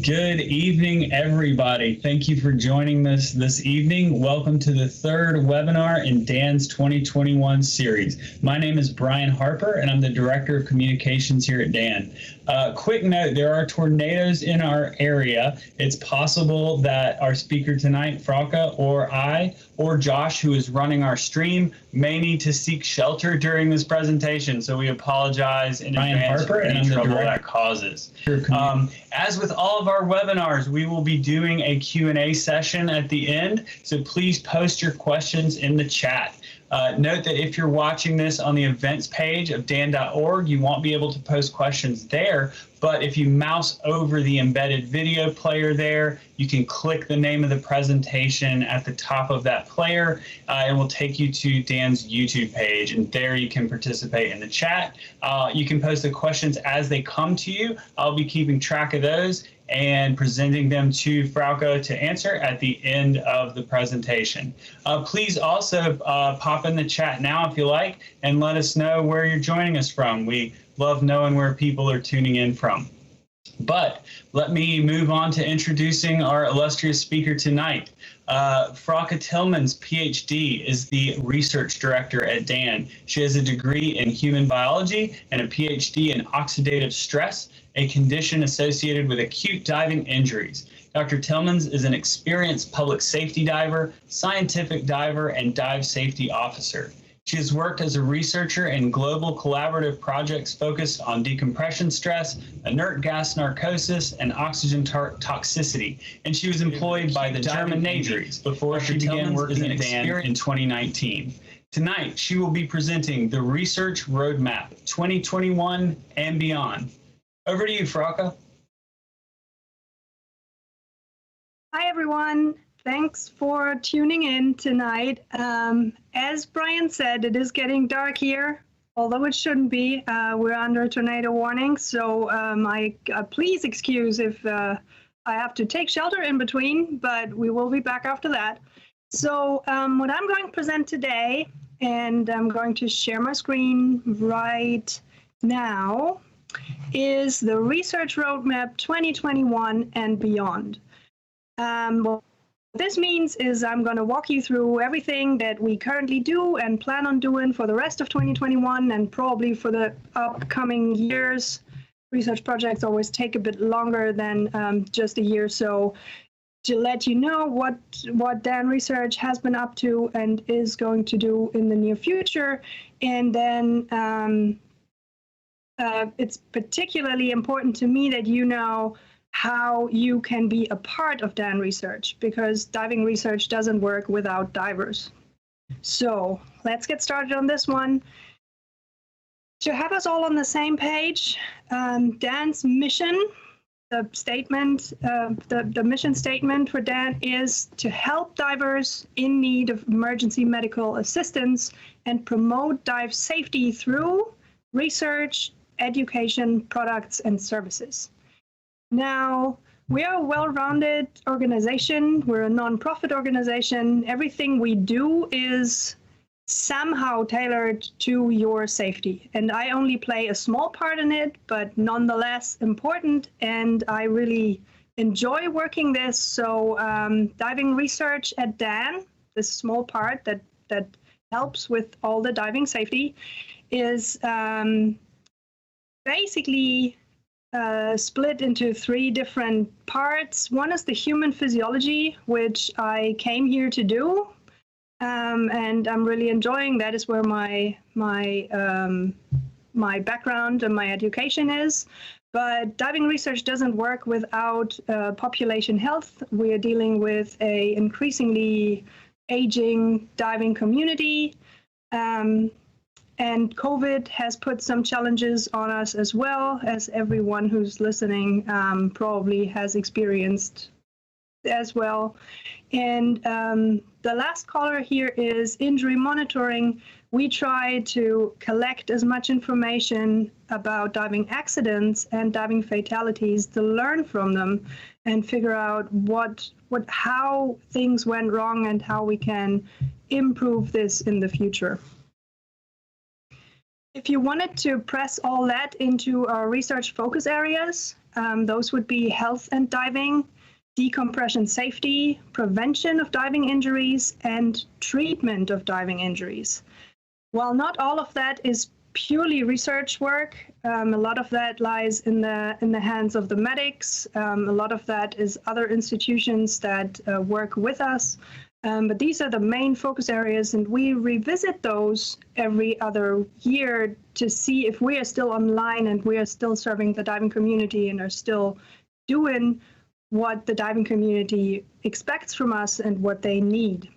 Good evening, everybody. Thank you for joining us this evening. Welcome to the third webinar in Dan's 2021 series. My name is Brian Harper, and I'm the Director of Communications here at Dan. Quick note, there are tornadoes in our area. It's possible that our speaker tonight, Frauke, or I, or Josh, who is running our stream, may need to seek shelter during this presentation. So we apologize in advance for any trouble that causes. As with all of our webinars, we will be doing a Q&A session at the end. So please post your questions in the chat. Note that if you're watching this on the events page of dan.org, you won't be able to post questions there. But if you mouse over the embedded video player there, you can click the name of the presentation at the top of that player. It will take you to Dan's YouTube page, and there you can participate in the chat. You can post the questions as they come to you. I'll be keeping track of those and presenting them to Frauke to answer at the end of the presentation. Please also pop in the chat now if you like, and let us know where you're joining us from. We love knowing where people are tuning in from. But let me move on to introducing our illustrious speaker tonight. Frauke Tillmans, Ph.D., is the research director at Dan. She has a degree in human biology and a Ph.D. in oxidative stress, a condition associated with acute diving injuries. Dr. Tillmans is an experienced public safety diver, scientific diver, and dive safety officer. She has worked as a researcher in global collaborative projects focused on decompression stress, inert gas narcosis, and oxygen toxicity, and she was employed by the German Navy before she began working at Dan in 2019. Tonight, she will be presenting the Research Roadmap 2021 and beyond. Over to you, Frauke. Hi, everyone. Thanks for tuning in tonight. As Brian said, it is getting dark here, although it shouldn't be. We're under a tornado warning, so please excuse if I have to take shelter in between, but we will be back after that. So what I'm going to present today, and I'm going to share my screen right now, is the Research Roadmap 2021 and beyond. What this means is I'm going to walk you through everything that we currently do and plan on doing for the rest of 2021 and probably for the upcoming years. Research projects always take a bit longer than just a year, so to let you know what Dan Research has been up to and is going to do in the near future. And then it's particularly important to me that you know how you can be a part of Dan Research, because diving research doesn't work without divers. So let's get started on this one. To have us all on the same page, Dan's mission, the statement, the mission statement for Dan is to help divers in need of emergency medical assistance and promote dive safety through research, education, products, and services. Now, we are a well-rounded organization. We're a non-profit organization. Everything we do is somehow tailored to your safety. And I only play a small part in it, but nonetheless important. And I really enjoy working this. So diving research at Dan, this small part that helps with all the diving safety, is basically split into three different parts. One is the human physiology, which I came here to do, and I'm really enjoying. That is where my background and my education is. But diving research doesn't work without population health. We are dealing with a increasingly aging diving community. And COVID has put some challenges on us as well, as everyone who's listening probably has experienced as well. And the last caller here is injury monitoring. We try to collect as much information about diving accidents and diving fatalities to learn from them and figure out how things went wrong and how we can improve this in the future. If you wanted to press all that into our research focus areas, those would be health and diving, decompression safety, prevention of diving injuries, and treatment of diving injuries. While not all of that is purely research work, a lot of that lies in the hands of the medics. A lot of that is other institutions that work with us. But these are the main focus areas, and we revisit those every other year to see if we are still online and we are still serving the diving community and are still doing what the diving community expects from us and what they need.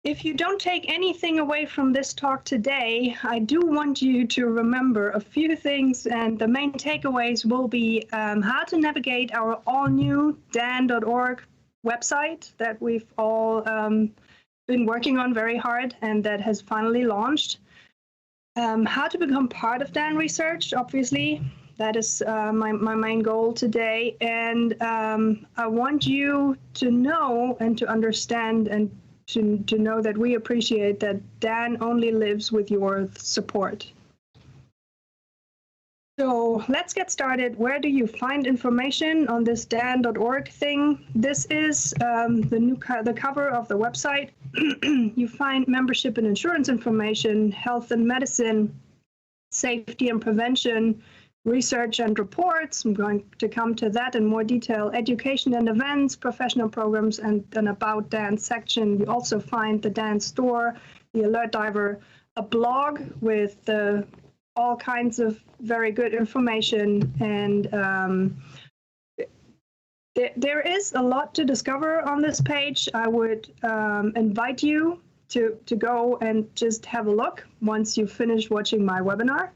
If you don't take anything away from this talk today, I do want you to remember a few things, and the main takeaways will be how to navigate our all-new dan.org website that we've all been working on very hard and that has finally launched. How to become part of Dan Research, obviously. That is my main goal today. And I want you to know and to understand and to know that we appreciate that Dan only lives with your support. So let's get started. Where do you find information on this dan.org thing? This is the cover of the website. You find membership and insurance information, health and medicine, safety and prevention, research and reports. I'm going to come to that in more detail. Education and events, professional programs, and an About Dan section. You also find the Dan store, the Alert Diver, a blog with all kinds of very good information, and there is a lot to discover on this page. I would invite you to go and just have a look once you finish watching my webinar.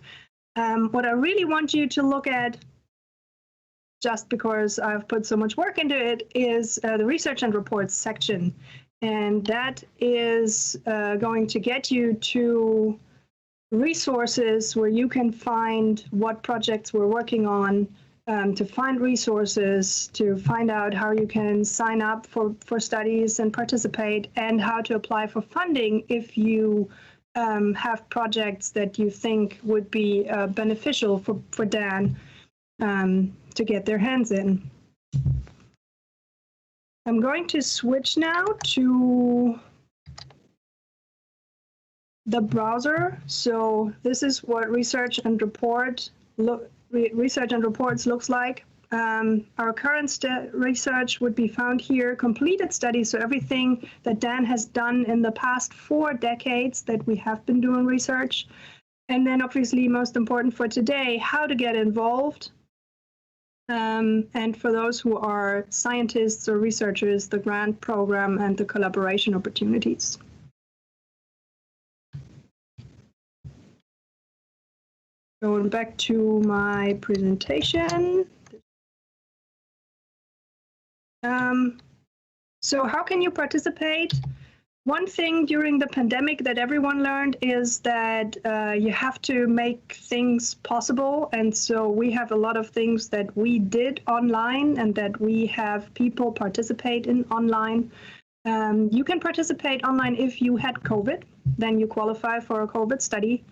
What I really want you to look at, just because I've put so much work into it, is the research and reports section. And that is going to get you to resources where you can find what projects we're working on, to find resources, to find out how you can sign up for studies and participate, and how to apply for funding if you have projects that you think would be beneficial for Dan to get their hands in. I'm going to switch now to the browser. So this is what research and reports looks like. Our current research would be found here, completed studies, so everything that Dan has done in the past 4 decades that we have been doing research. And then obviously most important for today, how to get involved. And for those who are scientists or researchers, the grant program and the collaboration opportunities. Going back to my presentation. So how can you participate? One thing during the pandemic that everyone learned is that you have to make things possible. And so we have a lot of things that we did online and that we have people participate in online. You can participate online if you had COVID, then you qualify for a COVID study.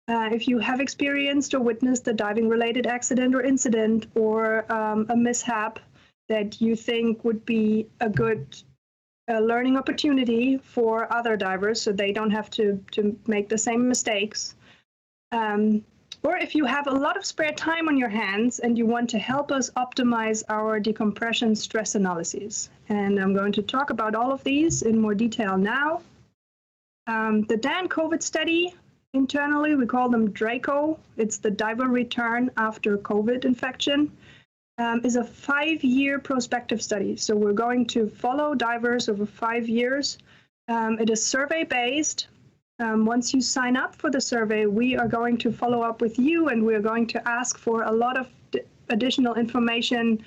If you have experienced or witnessed a diving-related accident or incident or a mishap that you think would be a good learning opportunity for other divers so they don't have to make the same mistakes. Or if you have a lot of spare time on your hands and you want to help us optimize our decompression stress analyses. And I'm going to talk about all of these in more detail now. The Dan COVID study, internally we call them DRACO. It's the diver return after COVID infection. Is a 5-year prospective study. So we're going to follow divers over 5 years. It is survey-based. Once you sign up for the survey, we are going to follow up with you, and we're going to ask for a lot of additional information,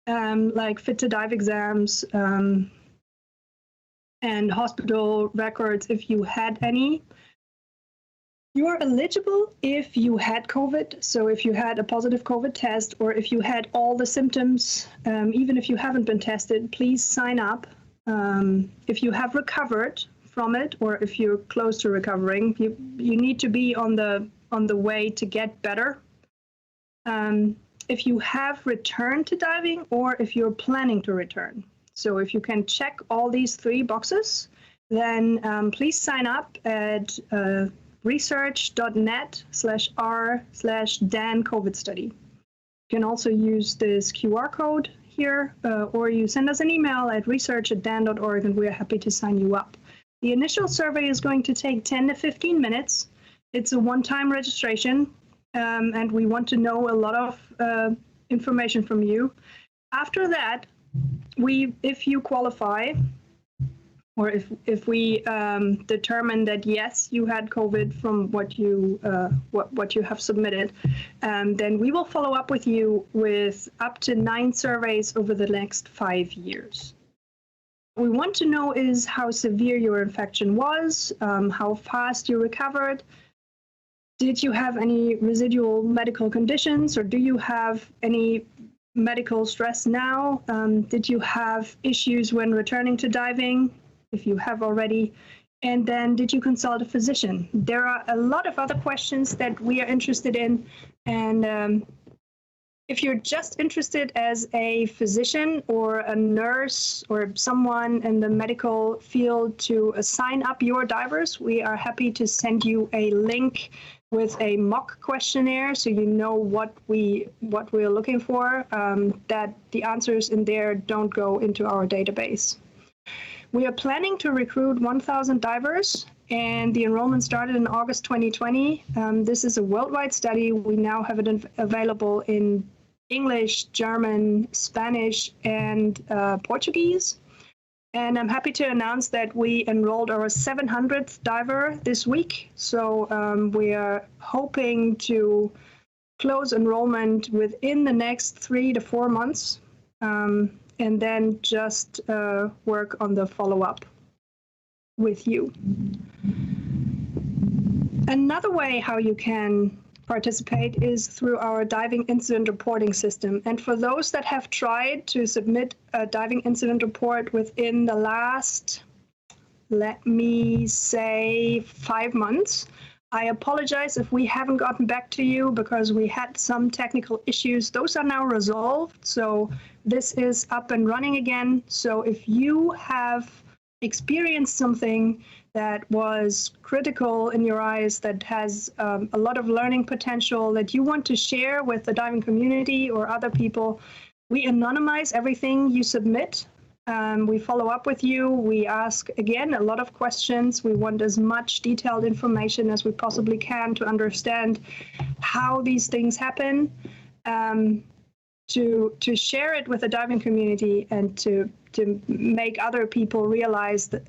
like fit-to-dive exams and hospital records if you had any. You're eligible if you had COVID, so if you had a positive COVID test or if you had all the symptoms, even if you haven't been tested, please sign up. If you have recovered from it, or if you're close to recovering, you need to be on the way to get better. If you have returned to diving, or if you're planning to return. So if you can check all these 3 boxes, then please sign up at research.net/r/Dan COVID study. You can also use this QR code here, or you send us an email at research@dan.org, and we're happy to sign you up. The initial survey is going to take 10 to 15 minutes. It's a one-time registration, and we want to know a lot of information from you. After that, if you qualify, or if we determine that yes, you had COVID from what you have submitted, then we will follow up with you with up to 9 surveys over the next 5 years. What we want to know is how severe your infection was, how fast you recovered. Did you have any residual medical conditions, or do you have any medical stress now? Did you have issues when returning to diving, if you have already? And then did you consult a physician? There are a lot of other questions that we are interested in. And if you're just interested as a physician or a nurse or someone in the medical field to sign up your divers, we are happy to send you a link with a mock questionnaire, so you know what we're looking for, that the answers in there don't go into our database. We are planning to recruit 1,000 divers, and the enrollment started in August 2020. This is a worldwide study. We now have it available in English, German, Spanish, and Portuguese. And I'm happy to announce that we enrolled our 700th diver this week. So we are hoping to close enrollment within the next 3 to 4 months, and then just work on the follow-up with you. Another way how you can participate is through our diving incident reporting system. And for those that have tried to submit a diving incident report within the last, let me say, 5 months, I apologize if we haven't gotten back to you because we had some technical issues. Those are now resolved, so this is up and running again. So if you have experienced something that was critical in your eyes, that has a lot of learning potential that you want to share with the diving community or other people, we anonymize everything you submit. We follow up with you. We ask, again, a lot of questions. We want as much detailed information as we possibly can to understand how these things happen, to share it with the diving community and to make other people realize that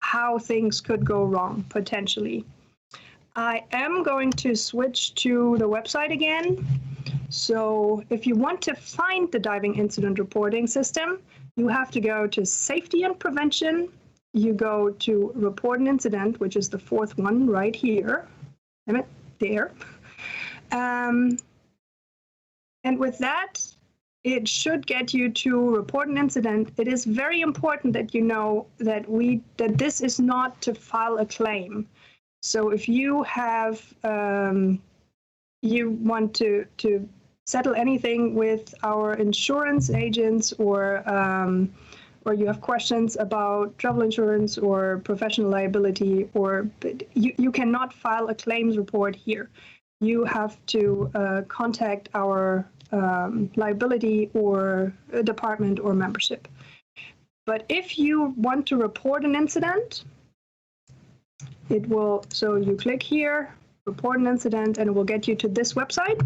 how things could go wrong, potentially. I am going to switch to the website again. So if you want to find the diving incident reporting system, you have to go to Safety and Prevention. You go to Report an Incident, which is the 4th one right here. Damn it, there. And with that, it should get you to report an incident. It is very important that you know that this is not to file a claim. So if you have you want to settle anything with our insurance agents, or you have questions about travel insurance or professional liability, or you cannot file a claims report here. You have to contact our liability or department or membership. But if you want to report an incident, it will, so you click here, report an incident, and it will get you to this website.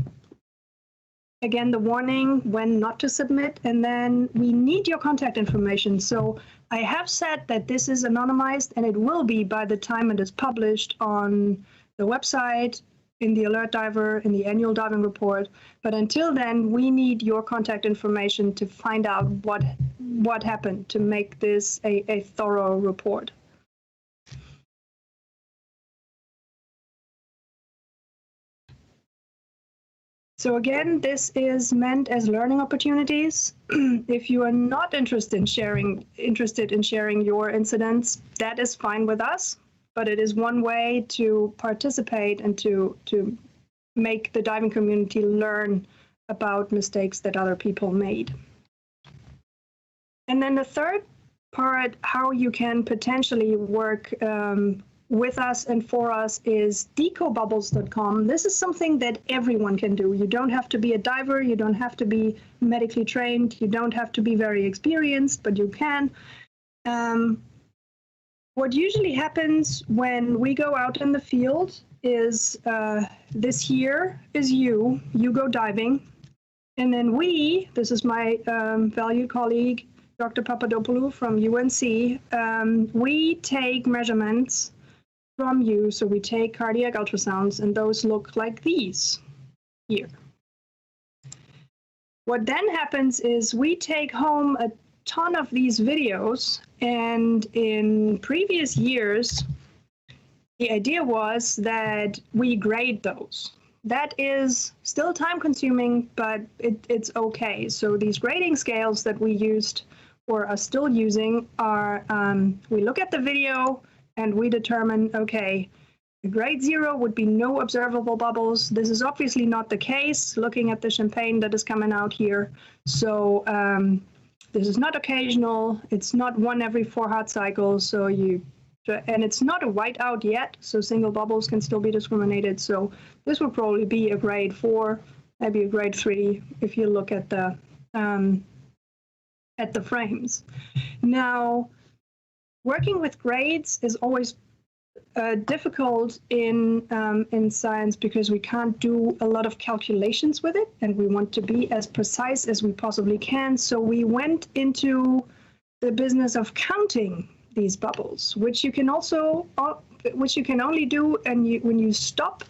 Again, the warning when not to submit, and then we need your contact information. So I have said that this is anonymized, and it will be by the time it is published on the website, in the Alert Diver, in the annual diving report. But until then, we need your contact information to find out what happened, to make this a thorough report. So again, this is meant as learning opportunities. If you are not interested in sharing your incidents, that is fine with us, but it is one way to participate and to make the diving community learn about mistakes that other people made. And then the third part, how you can potentially work with us and for us, is decobubbles.com. This is something that everyone can do. You don't have to be a diver, you don't have to be medically trained, you don't have to be very experienced, but you can. What usually happens when we go out in the field is this here is you go diving, and then this is my valued colleague, Dr. Papadopoulou from UNC, we take measurements from you. So we take cardiac ultrasounds, and those look like these here. What then happens is we take home a ton of these videos, and in previous years, the idea was that we grade those. That is still time consuming, but it's okay. So these grading scales that we used or are still using are, we look at the video and we determine, okay, grade 0 would be no observable bubbles. This is obviously not the case, looking at the champagne that is coming out here. So this is not occasional. It's not 1 every 4 heart cycles. And it's not a whiteout yet, so single bubbles can still be discriminated. So this would probably be a grade 4, maybe a grade 3 if you look at the frames. Now, working with grades is always difficult in science because we can't do a lot of calculations with it, and we want to be as precise as we possibly can. So we went into the business of counting these bubbles, which you can only do when you stop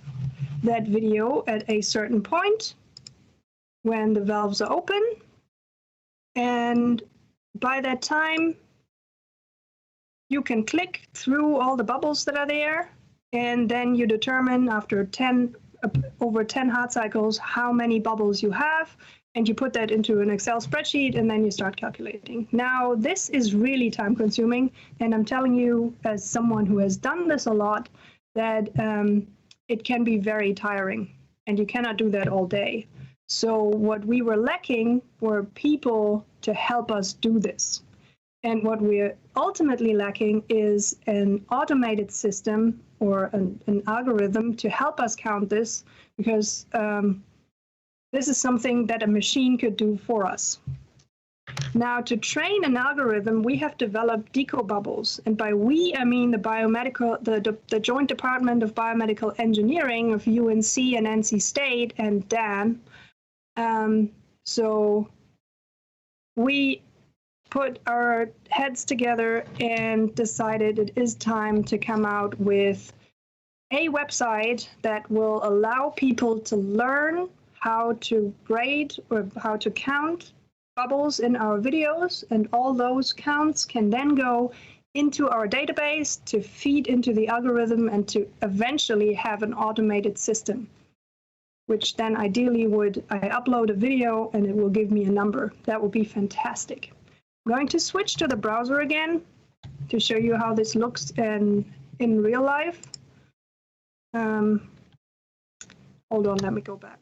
that video at a certain point when the valves are open, and by that time you can click through all the bubbles that are there, and then you determine after over 10 heart cycles how many bubbles you have, and you put that into an Excel spreadsheet, and then you start calculating. Now, this is really time consuming, and I'm telling you, as someone who has done this a lot, that it can be very tiring, and you cannot do that all day. So what we were lacking were people to help us do this. And what we're ultimately lacking is an automated system or an algorithm to help us count this, because this is something that a machine could do for us. Now, to train an algorithm, we have developed decobubbles. And by we, I mean the Joint Department of Biomedical Engineering of UNC and NC State and Dan. So we put our heads together and decided it is time to come out with a website that will allow people to learn how to grade or how to count bubbles in our videos, and all those counts can then go into our database to feed into the algorithm and to eventually have an automated system, which then ideally I upload a video and it will give me a number. That would be fantastic. I'm going to switch to the browser again to show you how this looks in real life. Hold on, let me go back.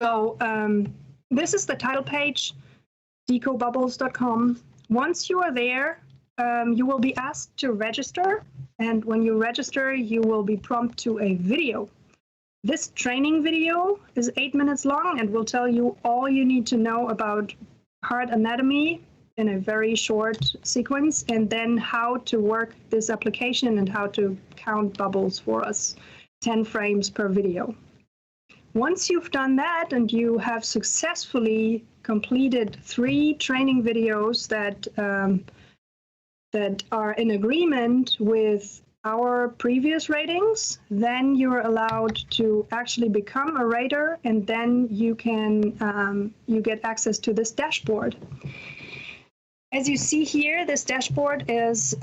So this is the title page, decobubbles.com. Once you are there, you will be asked to register. And when you register, you will be prompted to a video. This training video is 8 minutes long and will tell you all you need to know about heart anatomy in a very short sequence, and then how to work this application and how to count bubbles for us, 10 frames per video. Once you've done that and you have successfully completed 3 training videos that are in agreement with our previous ratings, then you're allowed to actually become a rater, and then you can you get access to this dashboard. As you see here, this dashboard is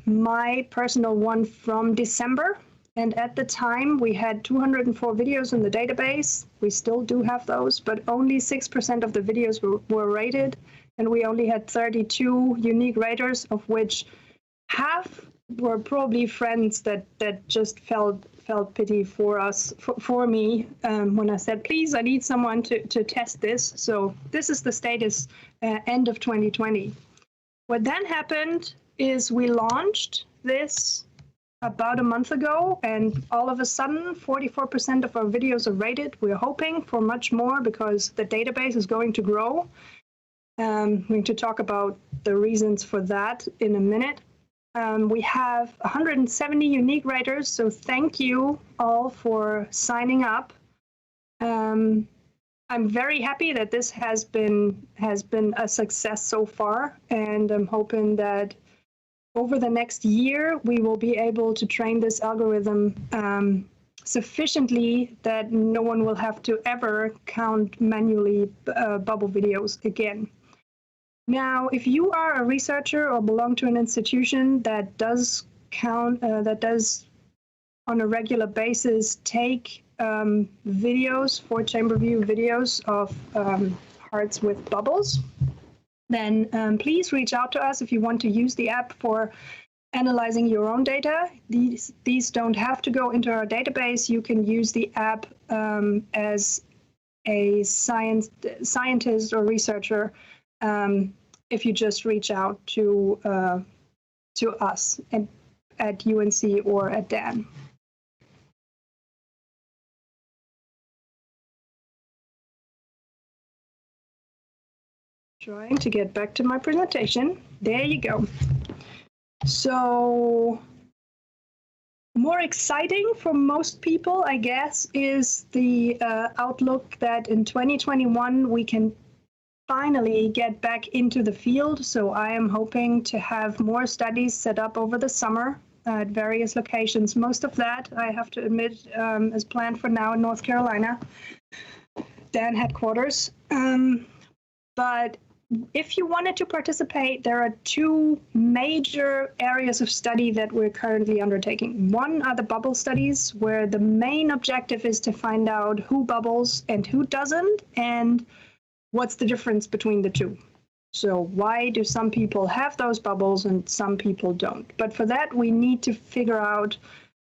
my personal one from December, And at the time, we had 204 videos in the database. We still do have those, but only 6% of the videos were rated. And we only had 32 unique raters, of which half were probably friends that just felt pity for us, for me, when I said, please, I need someone to test this. So this is the status end of 2020. What then happened is we launched this about a month ago, and all of a sudden 44% of our videos are rated. We're hoping for much more because the database is going to grow. I'm going to talk about the reasons for that in a minute. We have 170 unique raters, so thank you all for signing up. I'm very happy that this has been a success so far, and I'm hoping that over the next year we will be able to train this algorithm sufficiently that no one will have to ever count manually bubble videos again. Now, if you are a researcher or belong to an institution that does count, that does on a regular basis take videos, 4-chamber view videos of hearts with bubbles, then please reach out to us if you want to use the app for analyzing your own data. These don't have to go into our database. You can use the app as a scientist or researcher if you just reach out to us at UNC or at Dan. Trying to get back to my presentation. There you go. So more exciting for most people, I guess, is the outlook that in 2021 we can finally get back into the field. So I am hoping to have more studies set up over the summer at various locations. Most of that, I have to admit, is planned for now in North Carolina, Dan headquarters. But if you wanted to participate, there are two major areas of study that we're currently undertaking. One are the bubble studies, where the main objective is to find out who bubbles and who doesn't, and what's the difference between the two. So why do some people have those bubbles and some people don't? But for that, we need to figure out,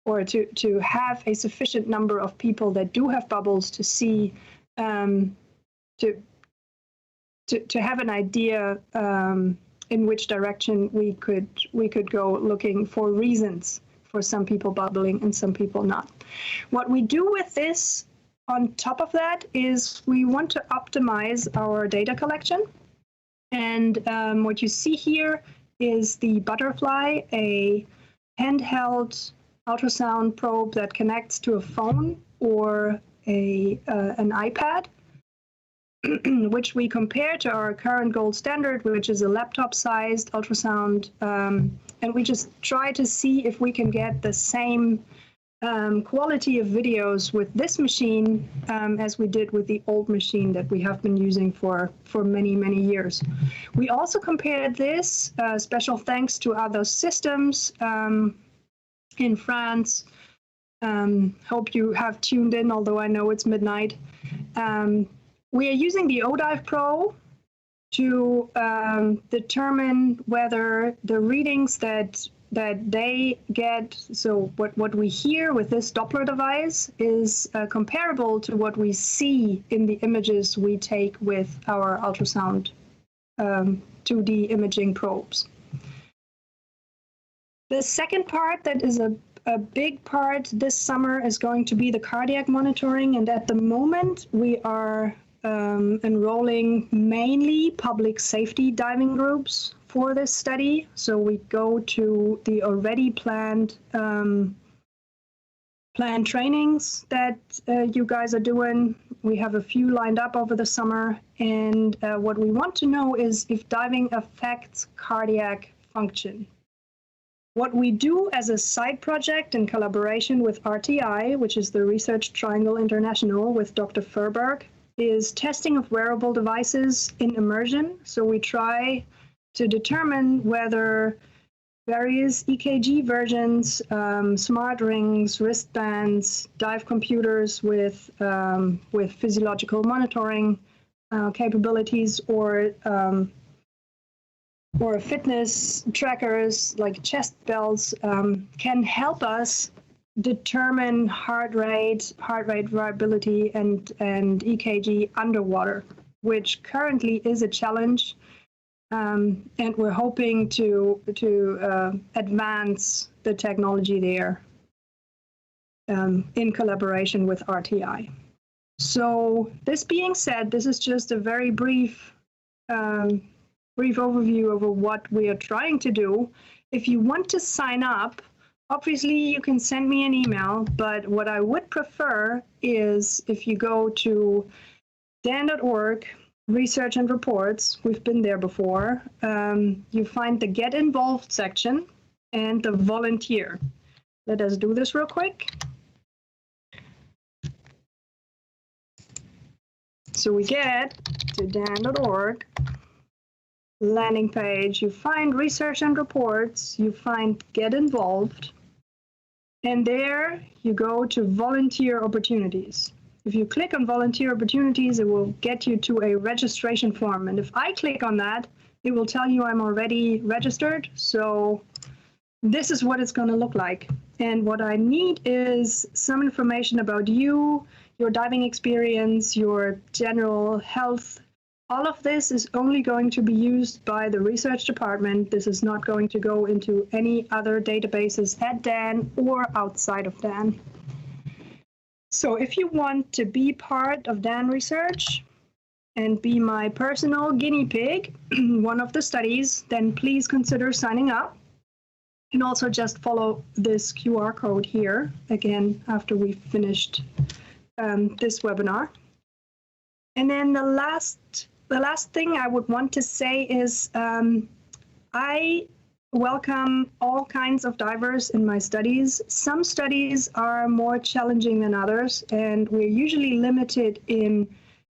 or to have a sufficient number of people that do have bubbles to see, to have an idea in which direction we could go looking for reasons for some people bubbling and some people not. What we do with this on top of that is we want to optimize our data collection. And what you see here is the Butterfly, a handheld ultrasound probe that connects to a phone or an iPad, which we compare to our current gold standard, which is a laptop-sized ultrasound, and we just try to see if we can get the same quality of videos with this machine as we did with the old machine that we have been using for many, many years. We also compared this, special thanks to other systems in France. Hope you have tuned in, although I know it's midnight. We are using the ODive Pro to determine whether the readings that they get, so what we hear with this Doppler device is comparable to what we see in the images we take with our ultrasound 2D imaging probes. The second part that is a big part this summer is going to be the cardiac monitoring, and at the moment we are enrolling mainly public safety diving groups for this study. So we go to the already planned trainings that you guys are doing. We have a few lined up over the summer, and what we want to know is if diving affects cardiac function. What we do as a side project in collaboration with RTI, which is the Research Triangle International with Dr. Furberg, is testing of wearable devices in immersion. So we try to determine whether various EKG versions, smart rings, wristbands, dive computers with physiological monitoring capabilities, or fitness trackers like chest belts can help us determine heart rate variability, and EKG underwater, which currently is a challenge. And we're hoping to advance the technology there in collaboration with RTI. So this being said, this is just a very brief overview over what we are trying to do. If you want to sign up, obviously you can send me an email, but what I would prefer is if you go to dan.org, Research and Reports, we've been there before, you find the Get Involved section and the Volunteer. Let us do this real quick. So we get to dan.org, landing page, you find Research and Reports, you find Get Involved, and there you go to Volunteer Opportunities. If you click on Volunteer Opportunities, it will get you to a registration form. And if I click on that, it will tell you I'm already registered. So this is what it's going to look like. And what I need is some information about you, your diving experience, your general health. All of this is only going to be used by the research department. This is not going to go into any other databases at Dan or outside of Dan. So if you want to be part of Dan Research and be my personal guinea pig, one of the studies, then please consider signing up. And also just follow this QR code here, again, after we've finished this webinar. And then the last thing I would want to say is I welcome all kinds of divers in my studies. Some studies are more challenging than others, and we're usually limited in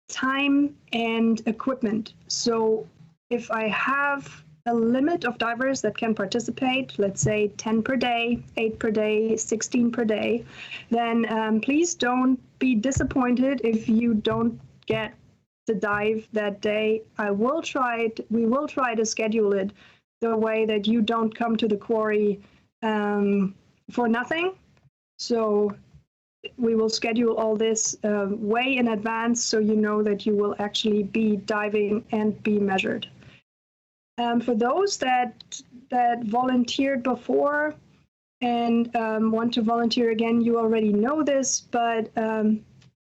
time and equipment. So if I have a limit of divers that can participate, let's say 10 per day, 8 per day, 16 per day, then please don't be disappointed if you don't get the dive that day. We will try to schedule it the way that you don't come to the quarry for nothing. So we will schedule all this way in advance, so you know that you will actually be diving and be measured. For those that volunteered before and want to volunteer again, you already know this, but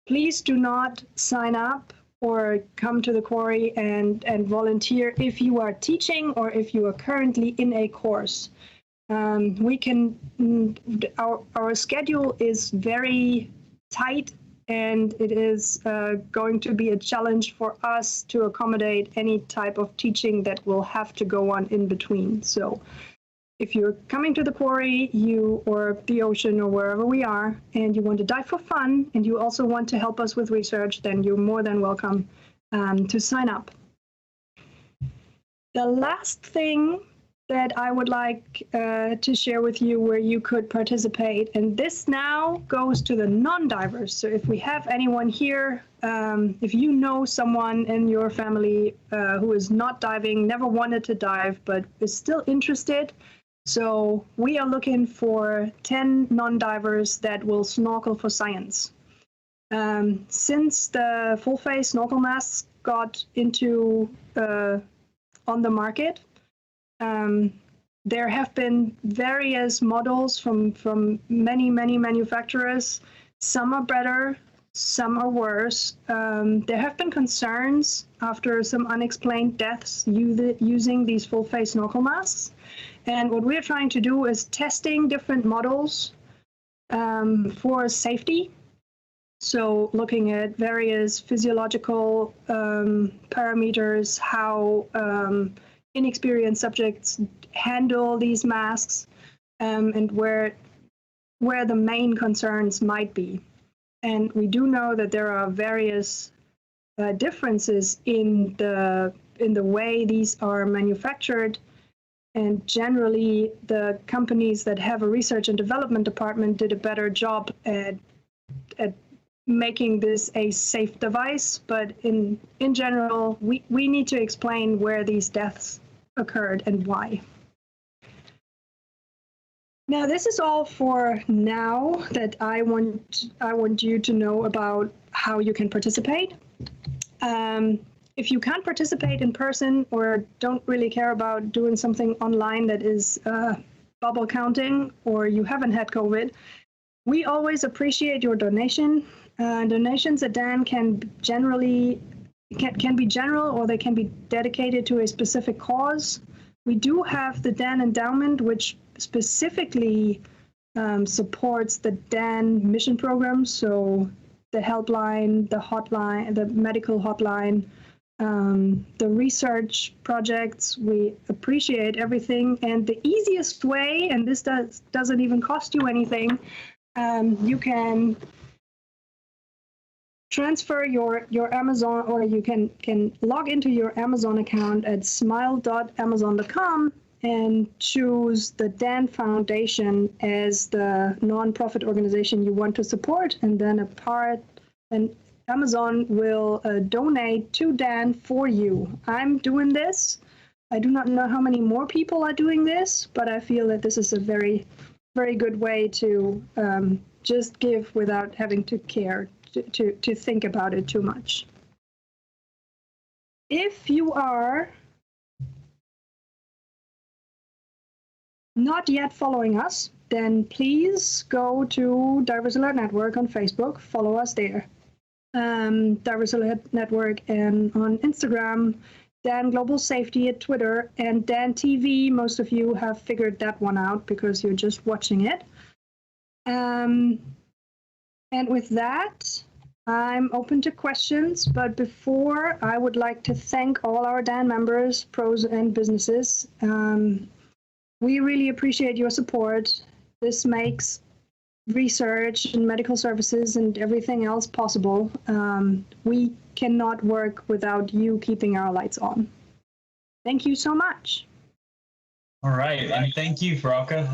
please do not sign up or come to the quarry and volunteer if you are teaching or if you are currently in a course. Our schedule is very tight, and it is going to be a challenge for us to accommodate any type of teaching that will have to go on in between. So if you're coming to the quarry, or the ocean or wherever we are, and you want to dive for fun, and you also want to help us with research, then you're more than welcome to sign up. The last thing that I would like to share with you where you could participate, and this now goes to the non-divers. So if we have anyone here, if you know someone in your family who is not diving, never wanted to dive, but is still interested, so we are looking for 10 non-divers that will snorkel for science. Since the full-face snorkel masks got into on the market, there have been various models from many manufacturers. Some are better, some are worse. There have been concerns after some unexplained deaths using these full-face snorkel masks. And what we're trying to do is testing different models for safety. So looking at various physiological parameters, how inexperienced subjects handle these masks, and where the main concerns might be. And we do know that there are various differences in the way these are manufactured. And generally, the companies that have a research and development department did a better job at making this a safe device. But in general, we need to explain where these deaths occurred and why. Now, this is all for now that I want you to know about how you can participate. If you can't participate in person or don't really care about doing something online that is bubble counting, or you haven't had COVID, we always appreciate your donation. Donations at DAN can be general, or they can be dedicated to a specific cause. We do have the DAN Endowment, which specifically supports the DAN mission program, so the helpline, the hotline, the medical hotline, the research projects. We appreciate everything. And the easiest way, and this doesn't even cost you anything, you can transfer your Amazon, or you can log into your Amazon account at smile.amazon.com and choose the DAN Foundation as the nonprofit organization you want to support, and then Amazon will donate to DAN for you. I'm doing this. I do not know how many more people are doing this, but I feel that this is a very, very good way to just give without having to care, to think about it too much. If you are not yet following us, then please go to Divers Alert Network on Facebook, follow us there. Divers Alert Network, and on Instagram, DAN Global Safety at Twitter, and DAN TV. Most of you have figured that one out because you're just watching it. And with that, I'm open to questions, but before, I would like to thank all our DAN members, pros and businesses. We really appreciate your support. This makes research and medical services and everything else possible. We cannot work without you keeping our lights on. Thank you so much. All right, and thank you, Frauke.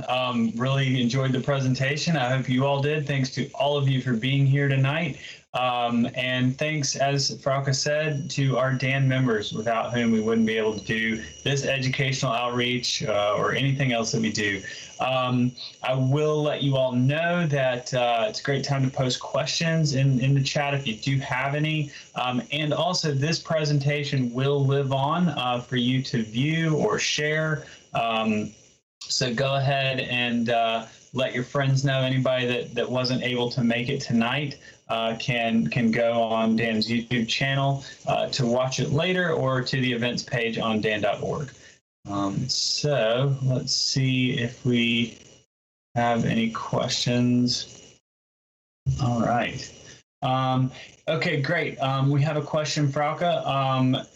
Really enjoyed the presentation. I hope you all did. Thanks to all of you for being here tonight. And thanks, as Frauke said, to our DAN members, without whom we wouldn't be able to do this educational outreach or anything else that we do. I will let you all know that it's a great time to post questions in the chat if you do have any. And also, this presentation will live on for you to view or share. So go ahead and let your friends know. Anybody that wasn't able to make it tonight can go on DAN's YouTube channel to watch it later, or to the events page on dan.org. So let's see if we have any questions. All right. Okay, great. We have a question, Frauke.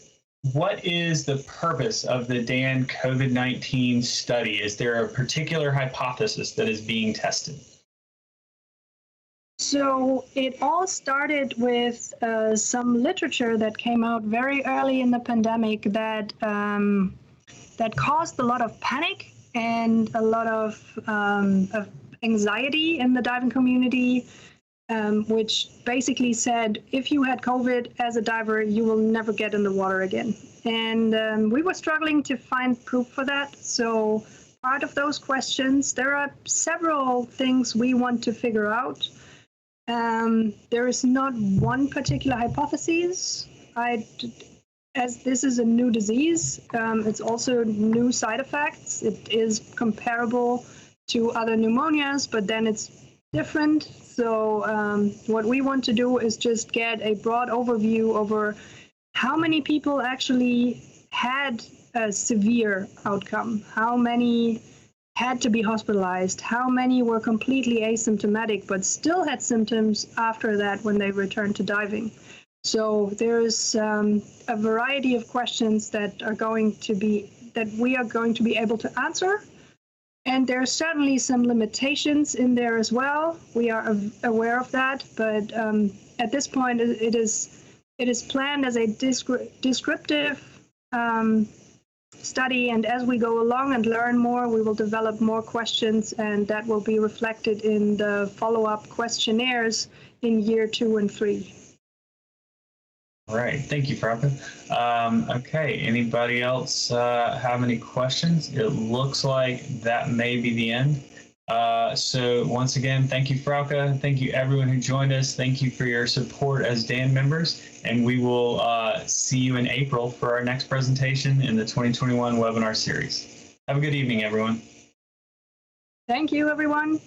What is the purpose of the DAN COVID-19 study? Is there a particular hypothesis that is being tested? So it all started with some literature that came out very early in the pandemic that caused a lot of panic and a lot of anxiety in the diving community, which basically said, if you had COVID as a diver, you will never get in the water again. And we were struggling to find proof for that. So part of those questions, there are several things we want to figure out. There is not one particular hypothesis. As this is a new disease, it's also new side effects. It is comparable to other pneumonias, but then it's different. So what we want to do is just get a broad overview over how many people actually had a severe outcome, how many had to be hospitalized, how many were completely asymptomatic but still had symptoms after that when they returned to diving. So there's a variety of questions that we are going to be able to answer. And there's certainly some limitations in there as well. We are aware of that, but at this point, it is planned as a descriptive study, and as we go along and learn more, we will develop more questions, and that will be reflected in the follow-up questionnaires in year 2 and 3. All right, thank you, Frauke. Okay, anybody else have any questions? It looks like that may be the end. So once again, thank you, Frauke. Thank you, everyone who joined us. Thank you for your support as DAN members. And we will see you in April for our next presentation in the 2021 webinar series. Have a good evening, everyone. Thank you, everyone.